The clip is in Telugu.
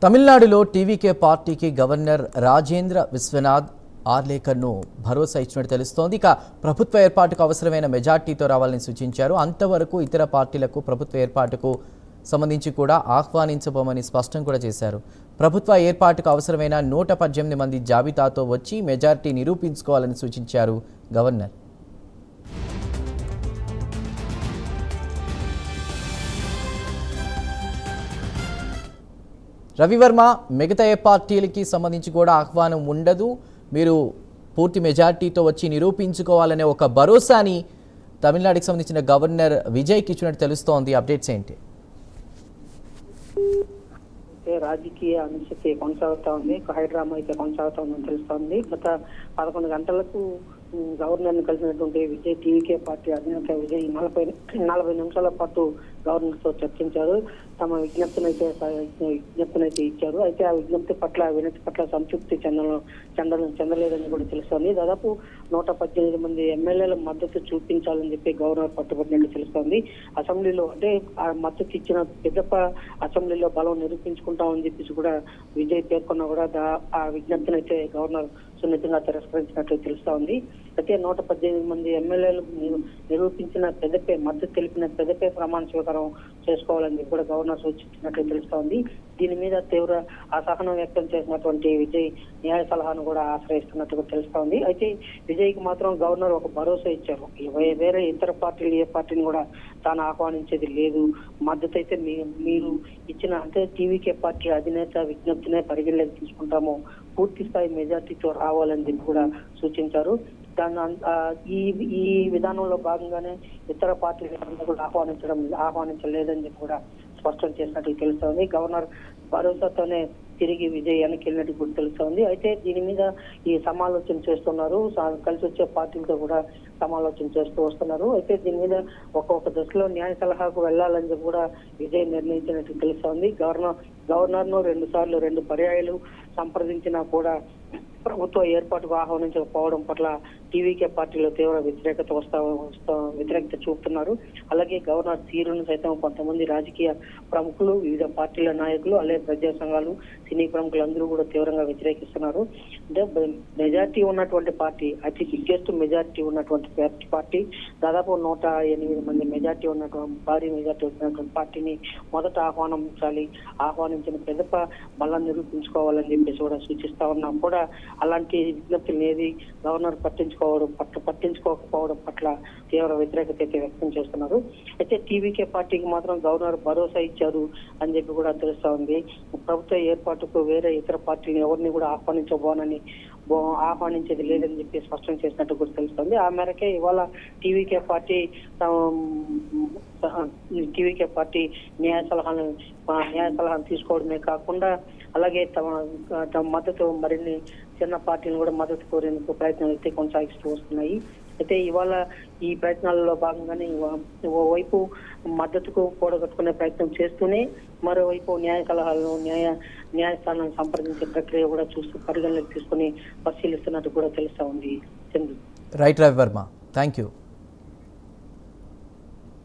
తమిళనాడులో టీవీకే పార్టీకి గవర్నర్ రాజేంద్ర విశ్వనాథ్ ఆర్లేకర్ను భరోసా ఇచ్చినట్టు తెలుస్తోంది. ఇక ప్రభుత్వ ఏర్పాటుకు అవసరమైన మెజార్టీతో రావాలని సూచించారు. అంతవరకు ఇతర పార్టీలకు ప్రభుత్వ ఏర్పాటుకు సంబంధించి కూడా ఆహ్వానించబోమని స్పష్టం కూడా చేశారు. ప్రభుత్వ ఏర్పాటుకు అవసరమైన 118 మంది జాబితాతో వచ్చి మెజార్టీ నిరూపించుకోవాలని సూచించారు గవర్నర్. రవివర్మ, మిగతా ఏ పార్టీలకి సంబంధించి కూడా ఆహ్వానం ఉండదు, మీరు పూర్తి మెజార్టీతో వచ్చి నిరూపించుకోవాలనే ఒక భరోసాని తమిళనాడుకి సంబంధించిన గవర్నర్ విజయ్కి ఇచ్చినట్టు తెలుస్తోంది. అప్డేట్స్ ఏంటి? రాజకీయ అనిశ్చితి కొనసాగుతా ఉంది. హైడ్రామా అయితే కొనసాగుతా ఉందని తెలుస్తోంది. గత 11 గంటలకు గవర్నర్ ను కలిసినటువంటి విజయ్ టీవీకే పార్టీ అధినేత విజయ్ 40 నిమిషాల పాటు గవర్నర్ తో చర్చించారు. తమ విజ్ఞప్తినైతే ఇచ్చారు. అయితే ఆ విజ్ఞప్తి పట్ల వినతి పట్ల సంతృప్తి చెందలేదని కూడా తెలుస్తోంది. దాదాపు 118 మంది ఎమ్మెల్యేల మద్దతు చూపించాలని చెప్పి గవర్నర్ పట్టుబట్టినట్టు తెలుస్తోంది. అసెంబ్లీలో అంటే ఆ మద్దతు ఇచ్చిన పెద్దప అసెంబ్లీలో బలం నిరూపించుకుంటామని చెప్పేసి కూడా విజయ్ పేర్కొన్నా కూడా ఆ విజ్ఞప్తిని అయితే గవర్నర్ సున్నితంగా తిరస్కరించినట్లు తెలుస్తా ఉంది. అయితే 118 మంది ఎమ్మెల్యేలు నిరూపించిన పెద్దపై మద్దతు తెలిపిన పెద్దపై ప్రమాణ స్వీకారం చేసుకోవాలని కూడా గవర్నర్ సూచించినట్లు తెలుస్తా ఉంది. దీని మీద తీవ్ర అసహనం వ్యక్తం చేసినటువంటి విజయ్ న్యాయ సలహాను కూడా ఆశ్రయిస్తున్నట్టుగా తెలుస్తా ఉంది. అయితే విజయ్ కి మాత్రం గవర్నర్ ఒక భరోసా ఇచ్చారు. వేరే ఇతర పార్టీలు ఏ పార్టీని కూడా తాను ఆహ్వానించేది లేదు, మద్దతు అయితే మీరు ఇచ్చిన అంటే టీవీకే పార్టీ అధినేత విజ్ఞప్తినే పరిగణలోకి తీసుకుంటాము, పూర్తి స్థాయి మెజార్టీతో రావాలని చెప్పి కూడా సూచించారు. ఈ విధానంలో భాగంగానే ఇతర పార్టీలు కూడా ఆహ్వానించలేదని చెప్పి కూడా స్పష్టం చేసినట్టు తెలుస్తోంది. గవర్నర్ భరోసాతోనే తిరిగి విజయ్ వెనక్కి వెళ్ళినట్టు కూడా తెలుస్తోంది. అయితే దీని మీద ఈ సమాలోచన చేస్తున్నారు. కలిసి వచ్చే పార్టీలతో కూడా సమాలోచన చేస్తూ వస్తున్నారు. అయితే దీని మీద ఒక్కొక్క దశలో న్యాయ సలహాకు వెళ్లాలని చెప్పి కూడా విజయ్ నిర్ణయించినట్టు తెలుస్తోంది. గవర్నర్ ను 2 సార్లు 2 పర్యాయాలు సంప్రదించినా కూడా ప్రభుత్వ ఏర్పాటుకు ఆహ్వానించకపోవడం పట్ల టీవీకే పార్టీలో తీవ్ర వ్యతిరేకత చూపుతున్నారు. అలాగే గవర్నర్ తీరును సైతం కొంతమంది రాజకీయ ప్రముఖులు, వివిధ పార్టీల నాయకులు, అలాగే ప్రజా సంఘాలు, సినీ ప్రముఖులందరూ కూడా తీవ్రంగా వ్యతిరేకిస్తున్నారు. అంటే మెజార్టీ ఉన్నటువంటి పార్టీ, అతి బిగ్గెస్ట్ మెజార్టీ ఉన్నటువంటి పార్టీ, దాదాపు 108 మంది మెజార్టీ ఉన్నటువంటి భారీ మెజార్టీ ఉన్నటువంటి పార్టీని మొదట ఆహ్వానించిన పెద్దప బలం నిరూపించుకోవాలని చెప్పేసి కూడా సూచిస్తా ఉన్నాం. కూడా అలాంటి విజ్ఞప్తులు ఏది గవర్నర్ పట్టించుకోకపోవడం పట్ల తీవ్ర వ్యతిరేకత అయితే వ్యక్తం చేస్తున్నారు. అయితే టీవీకే పార్టీకి మాత్రం గవర్నర్ భరోసా ఇచ్చారు అని చెప్పి కూడా తెలుస్తా ఉంది. ప్రభుత్వ ఏర్పాటుకు వేరే ఇతర పార్టీని ఎవరిని కూడా ఆహ్వానించేది లేదని చెప్పి స్పష్టం చేసినట్టు కూడా తెలుస్తుంది. ఆ మేరకే ఇవాళ టీవీకే పార్టీ న్యాయ సలహాను తీసుకోవడమే కాకుండా అలాగే తమ మద్దతు మరిన్ని చిన్న పార్టీలు కూడా మద్దతు కోరేందుకు ప్రయత్నాలు అయితే కొనసాగిస్తూ వస్తున్నాయి. అయితే ఇవాళ ఈ ప్రయత్నాలలో భాగంగానే ఓవైపు మద్దతుకు కూడగట్టుకునే ప్రయత్నం చేస్తూనే మరోవైపు న్యాయస్థానాన్ని సంప్రదించే ప్రక్రియ కూడా పరిగణలోకి తీసుకుని పరిశీలిస్తున్నట్టు కూడా తెలుస్తా ఉంది. Chandu. Right Ravivarma, thank you.